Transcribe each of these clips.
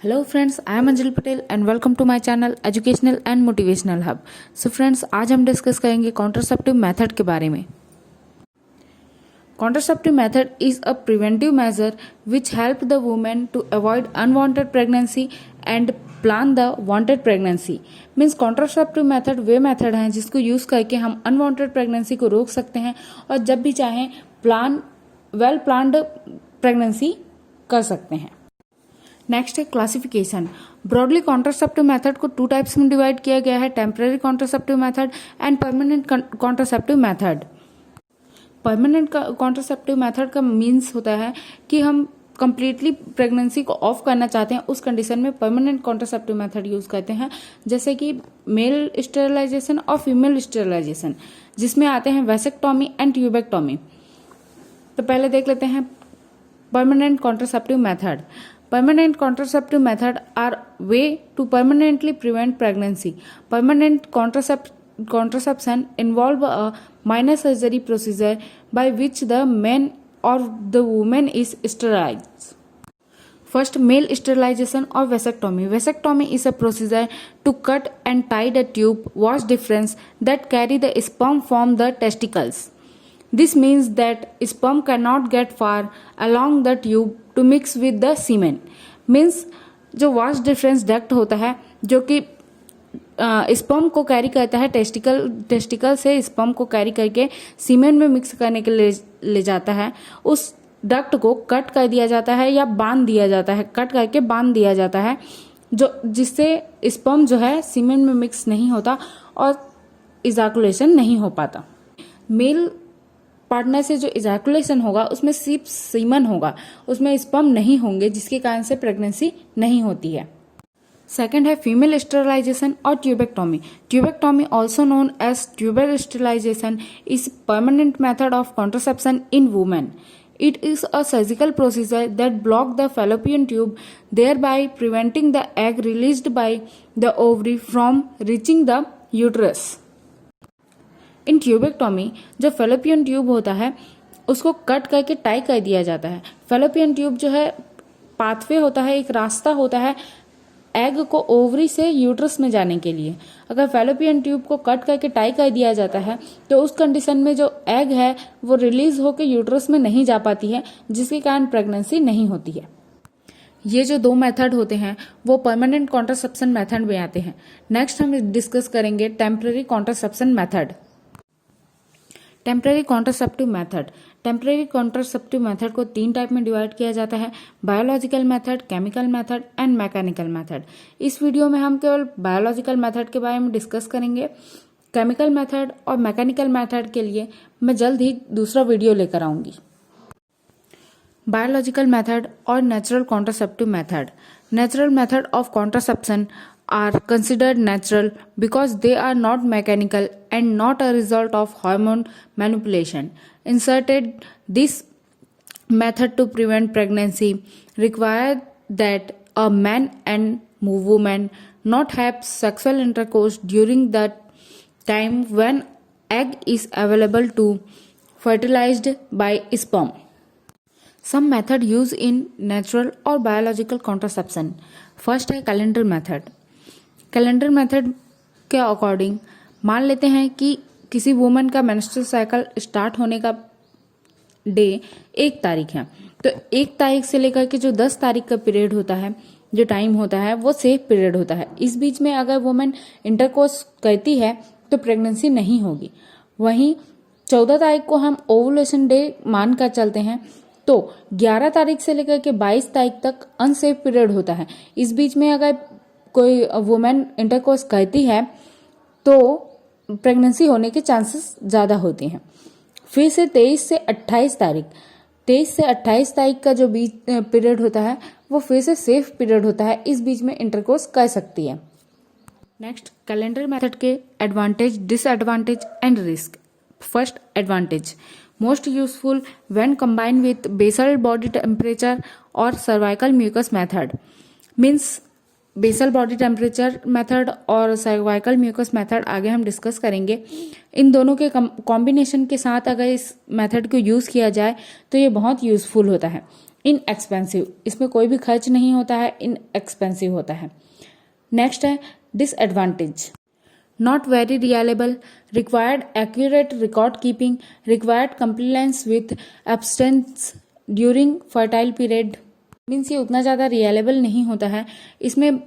Hello friends, I am Anjali Patel and welcome to my channel educational and motivational hub. So friends, आज हम discuss करेंगे contraceptive method के बारे में। Contraceptive method is a preventive measure which help the women to avoid unwanted pregnancy and plan the wanted pregnancy. Means contraceptive method वे method हैं जिसको use करके हम अनवांटेड प्रेगनेंसी को रोक सकते हैं और जब भी चाहें वेल प्लान्ड प्रेगनेंसी कर सकते हैं। नेक्स्ट है क्लासिफिकेशन। ब्रॉडली कॉन्ट्रासेप्टिव मेथड को 2 टाइप्स में डिवाइड किया गया है, temporary contraceptive method and permanent contraceptive method. Permanent contraceptive method का मीन्स होता है कि हम कंप्लीटली प्रेगनेंसी को ऑफ करना चाहते हैं, उस कंडीशन में परमानेंट कॉन्ट्रासेप्टिव मेथड यूज करते हैं, जैसे कि मेल स्टेरिलाइजेशन और फीमेल स्टेरिलाइजेशन, जिसमें आते हैं वेसेक्टॉमी एंड ट्यूबेक्टॉमी। तो पहले देख लेते हैं permanent contraceptive method. Permanent contraceptive method are way to permanently prevent pregnancy. Permanent contraception involve a minor surgery procedure by which the man or the woman is sterilized. First, male sterilization or vasectomy. Vasectomy is a procedure to cut and tie the tube wash difference that carry the sperm from the testicles. This means that sperm cannot get far along the tube to mix with the semen. Means जो wash difference duct होता है जो कि sperm को carry करता है testicle से sperm को कैरी करके सीमेन में मिक्स करने के लिए ले जाता है, उस डक्ट को कट कर दिया जाता है या बांध दिया जाता है, कट करके बांध दिया जाता है, जो जिससे स्पर्म जो है सीमेन में मिक्स नहीं होता और इजैकुलेशन नहीं हो पाता। मेल पार्टनर से जो इजैकुलेशन होगा उसमें सिर्फ सीमन होगा, उसमें स्पर्म नहीं होंगे, जिसके कारण से प्रेगनेंसी नहीं होती है। सेकंड है फीमेल स्टेरिलाइजेशन और tubectomy. Tubectomy also known as tubal sterilization is permanent method of contraception in women. It is a surgical procedure that blocks the fallopian tube, thereby preventing the egg released by the ovary from reaching the uterus. In tubectomy जो fallopian tube होता है उसको cut करके tie कर दिया जाता है। Fallopian tube जो है पाथवे होता है, एक रास्ता होता है एग को ओवरी से यूट्रस में जाने के लिए। अगर फेलोपियन ट्यूब को कट करके टाई कर दिया जाता है तो उस कंडीशन में जो एग है वो रिलीज होकर यूट्रस में नहीं जा पाती है, जिसके कारण प्रेगनेंसी नहीं होती है। ये जो 2 मेथड होते हैं वो परमानेंट कॉन्ट्रासेप्शन मेथड में आते हैं। नेक्स्ट हम डिस्कस करेंगे temporary contraception method. Temporary contraceptive method. Temporary contraceptive method को 3 टाइप में डिवाइड किया जाता है, biological method, chemical method and mechanical method. इस वीडियो में हम केवल बायोलॉजिकल मेथड के बारे में डिस्कस करेंगे। केमिकल मेथड और मैकेनिकल मेथड के लिए मैं जल्द ही दूसरा वीडियो लेकर आऊंगी। बायोलॉजिकल मेथड और natural contraceptive method. Natural method of contraception are considered natural because they are not mechanical and not a result of hormone manipulation. Inserted this method to prevent pregnancy require that a man and woman not have sexual intercourse during the time when egg is available to fertilized by sperm. Some method used in natural or biological contraception. First है calendar method. Calendar method के according मान लेते हैं कि किसी woman का menstrual cycle start होने का डे 1 तारीख है, तो 1 तारीख से लेकर के जो 10 तारीख का पीरियड होता है, जो टाइम होता है वो सेफ पीरियड होता है। इस बीच में अगर वुमन इंटरकोर्स करती है तो प्रेगनेंसी नहीं होगी। वहीं 14 तारीख को हम ओवुलेशन डे मानकर चलते हैं, तो 11 तारीख से लेकर के 22 तारीख तक अनसेफ पीरियड होता है। इस बीच में अगर कोई वुमेन इंटरकोर्स करती है तो प्रेगनेंसी होने के चांसेस ज्यादा होते हैं। फिर से 23 से 28 तारीख का जो बीच पीरियड होता है वो फिर से सेफ पीरियड होता है, इस बीच में इंटरकोर्स कर सकती है। नेक्स्ट, कैलेंडर मेथड के advantage, disadvantage and risk. First, advantage most useful when combined with basal body temperature or cervical mucus method. Means basal body temperature method और सर्वाइकल म्यूकस मेथड आगे हम डिस्कस करेंगे। इन दोनों के कॉम्बिनेशन के साथ अगर इस मेथड को यूज़ किया जाए तो ये बहुत यूज़फुल होता है। इनएक्सपेंसिव, इसमें कोई भी खर्च नहीं होता है, इनएक्सपेंसिव होता है। नेक्स्ट है disadvantage, not very reliable, required accurate record keeping, required compliance with absence during fertile period. Means ये उतना ज़्यादा रिलायबल नहीं होता है, इसमें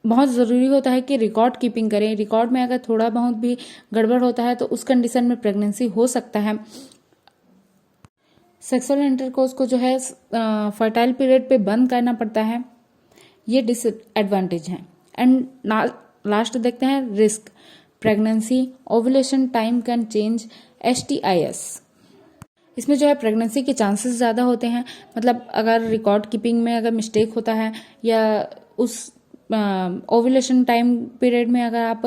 बहुत ज़रूरी होता है कि रिकॉर्ड कीपिंग करें। रिकॉर्ड में अगर थोड़ा बहुत भी गड़बड़ होता है तो उस कंडीशन में प्रेगनेंसी हो सकता है। सेक्सुअल इंटरकोर्स को जो है फर्टाइल पीरियड पे बंद करना पड़ता है, ये डिसएडवांटेज है। एंड लास्ट देखते हैं risk, pregnancy, ovulation time can change, STIs। इसमें जो है प्रेगनेंसी के चांसेस ज़्यादा होते हैं, मतलब अगर रिकॉर्ड कीपिंग में अगर मिस्टेक होता है या उस ओव्यूलेशन टाइम पीरियड में अगर आप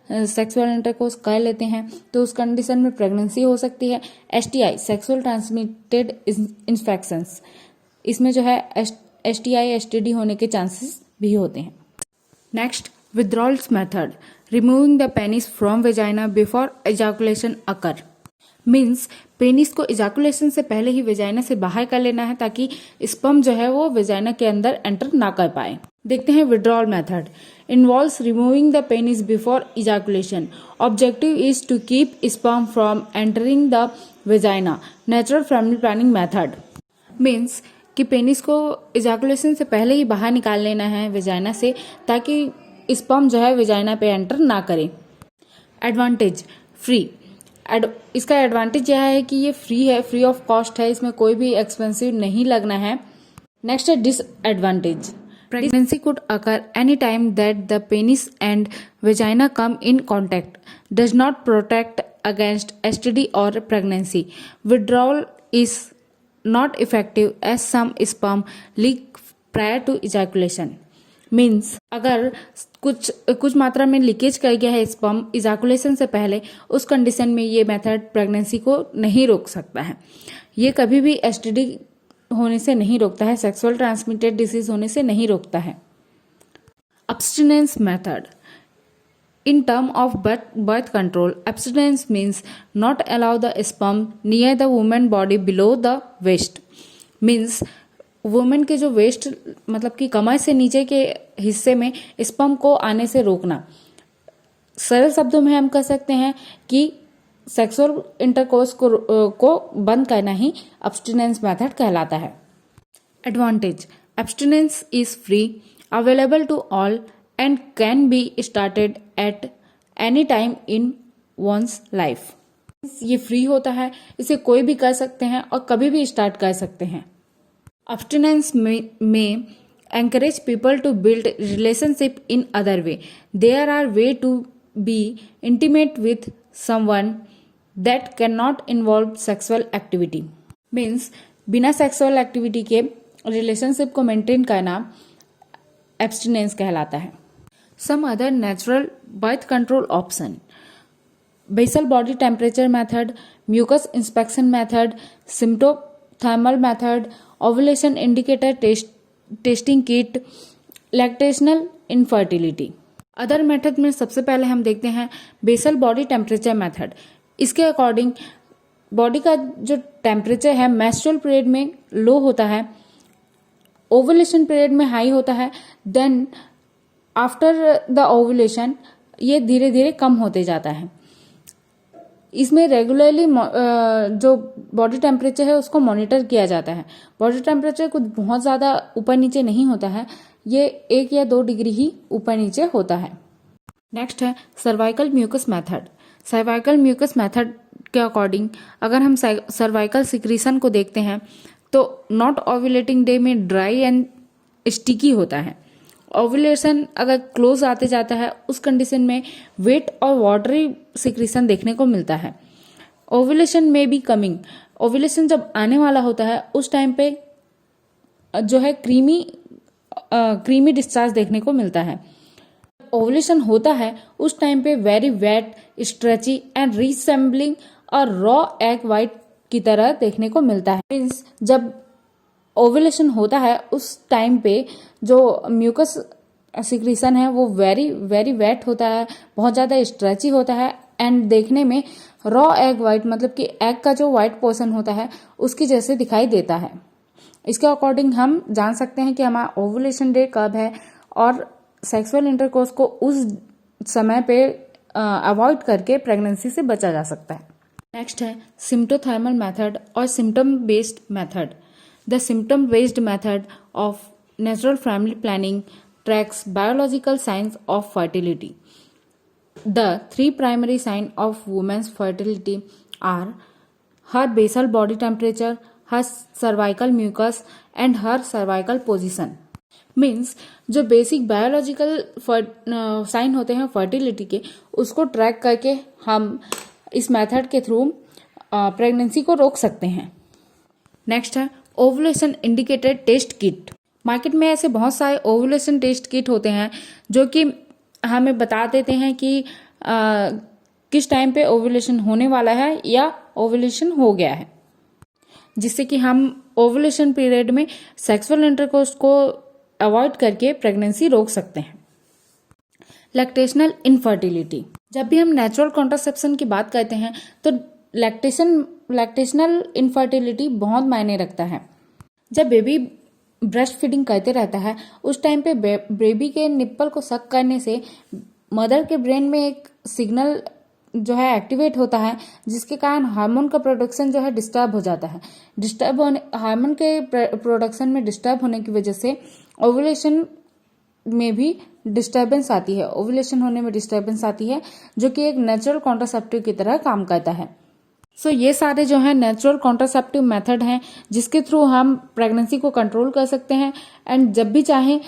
सेक्सुअल इंटरकोर्स कर लेते हैं तो उस कंडीशन में प्रेगनेंसी हो सकती है। STI, सेक्सुअल ट्रांसमिटेड इन्फेक्शंस, इसमें जो है STI STD होने के चांसेस भी होते हैं। Next, withdrawals method, removing the penis from vagina before ejaculation occur. Means penis को इजाकुलेशन से पहले ही वेजाइना से बाहर कर लेना है ताकि स्पर्म जो है वो वेजाइना के अंदर एंटर ना कर पाए। देखते हैं withdrawal method, involves removing the penis before ejaculation, objective is to keep sperm from entering the vagina, natural family planning method. Means कि पेनिस को इजाकुलेशन से पहले ही बाहर निकाल लेना है वेजाइना से ताकि स्पर्म जो है वेजाइना पे एंटर ना करे। एडवांटेज, फ्री, इसका एडवांटेज यह है कि ये फ्री है, फ्री ऑफ कॉस्ट है, इसमें कोई भी एक्सपेंसिव नहीं लगना है। नेक्स्ट है disadvantage, pregnancy could occur any time that the penis and vagina come in contact, does not protect against STD or pregnancy, withdrawal is not effective as some sperm leak prior to ejaculation। Means अगर कुछ मात्रा में leakage कर गया है sperm ejaculation से पहले, उस कंडीशन में ये मेथड प्रेगनेंसी को नहीं रोक सकता है। ये कभी भी STD होने से नहीं रोकता है, सेक्सुअल ट्रांसमिटेड डिसीज होने से नहीं रोकता है। Abstinence method, in term of birth control, abstinence means not allow the sperm near the women body below the waist. Means women के जो वेस्ट मतलब कि कमर से नीचे के हिस्से में स्पर्म को आने से रोकना। सरल शब्दों में हम कह सकते हैं कि सेक्सुअल इंटरकोर्स को बंद करना ही अब्स्टिनेंस मेथड कहलाता है। Advantage, abstinence is free, available to all and can be started at any time in one's life. ये फ्री होता है, इसे कोई भी कर सकते हैं और कभी भी स्टार्ट कर सकते हैं। अब्स्टिनेंस में encourage people to build relationship in other way. There are way to be intimate with someone that cannot involve sexual activity. Means बिना सेक्सुअल एक्टिविटी के रिलेशनशिप को मेंटेन करना एब्स्टिनेंस कहलाता है। Some other natural birth control option, basal body temperature method, mucus inspection method, symptothermal method, ovulation indicator testing kit, lactational infertility. Other method में सबसे पहले हम देखते हैं बेसल बॉडी टेम्परेचर मेथड। इसके अकॉर्डिंग बॉडी का जो टेम्परेचर है मेंस्ट्रुअल पीरियड में लो होता है, ओवुलेशन पीरियड में हाई होता है, देन आफ्टर द ओवुलेशन ये धीरे धीरे कम होते जाता है। इसमें रेगुलरली जो बॉडी टेम्परेचर है उसको मॉनिटर किया जाता है। बॉडी टेम्परेचर कुछ बहुत ज़्यादा ऊपर नीचे नहीं होता है, ये 1 या 2 डिग्री ही ऊपर नीचे होता है। नेक्स्ट है cervical mucus method. Cervical mucus method के अकॉर्डिंग अगर हम सर्वाइकल सिक्रीशन को देखते हैं तो नॉट ओव्यूलेटिंग डे में ड्राई एंड स्टिकी होता है। ओव्यूलेशन अगर क्लोज आते जाता है उस कंडीशन में वेट और वाटरी सिक्रीशन देखने को मिलता है। ओव्यूलेशन में भी कमिंग, ओव्यूलेशन जब आने वाला होता है उस टाइम पे जो है क्रीमी डिस्चार्ज देखने को मिलता है। ओव्यूलेशन होता है उस टाइम पे very wait, stretchy and resembling और रॉ एग वाइट की तरह देखने को मिलता है। मीन्स जब ओव्यूलेशन होता है उस टाइम पे जो म्यूकस सिक्रीशन है वो वेरी वेरी वेट होता है, बहुत ज़्यादा स्ट्रेची होता है एंड देखने में रॉ एग वाइट मतलब कि एग का जो वाइट पोर्शन होता है उसकी जैसे दिखाई देता है। इसके अकॉर्डिंग हम जान सकते हैं कि हमारा ओवुलेशन डे कब है और सेक्सुअल इंटरकोर्स को उस समय पे अवॉइड करके प्रेगनेंसी से बचा जा सकता है। नेक्स्ट है सिम्प्टोथर्मल मेथड और symptom based method. The symptom based method of natural family planning tracks biological signs of fertility. The three primary signs of women's fertility are her basal body temperature, her cervical mucus and her cervical position. Means जो basic biological sign होते हैं fertility के, उसको track करके हम इस method के through pregnancy को रोक सकते हैं। नेक्स्ट है ovulation indicated test kit. Market में ऐसे बहुत सारे ओवुलेशन टेस्ट किट होते हैं जो कि हमें बता देते हैं कि किस टाइम पे ओवुलेशन होने वाला है या ओवुलेशन हो गया है, जिससे कि हम ओवुलेशन पीरियड में सेक्सुअल इंटरकोर्स को अवॉइड करके प्रेगनेंसी रोक सकते हैं। Lactational infertility. जब भी हम नेचुरल कॉन्ट्रासेप्शन की बात करते हैं तो लैक्टेशनल इनफर्टिलिटी बहुत मायने रखता है। जब बेबी ब्रेस्ट फीडिंग करते रहता है उस टाइम पे बेबी के निप्पल को सक करने से मदर के ब्रेन में एक सिग्नल जो है एक्टिवेट होता है, जिसके कारण हार्मोन का प्रोडक्शन जो है डिस्टर्ब हो जाता है। हार्मोन के प्रोडक्शन में डिस्टर्ब होने की वजह से ओवुलेशन में भी डिस्टर्बेंस आती है, ओवुलेशन होने में डिस्टर्बेंस आती है, जो कि एक नेचुरल कॉन्ट्रासेप्टिव की तरह काम करता है। ये सारे जो है नेचुरल कॉन्ट्रासेप्टिव मेथड हैं जिसके थ्रू हम प्रेगनेंसी को कंट्रोल कर सकते हैं एंड जब भी चाहें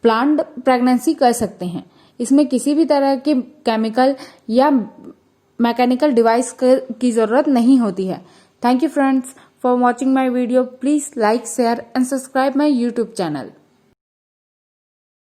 प्लान्ड प्रेगनेंसी कर सकते हैं। इसमें किसी भी तरह की केमिकल या मैकेनिकल डिवाइस की जरूरत नहीं होती है। Thank you friends for watching my video. Please like, share and subscribe my YouTube channel.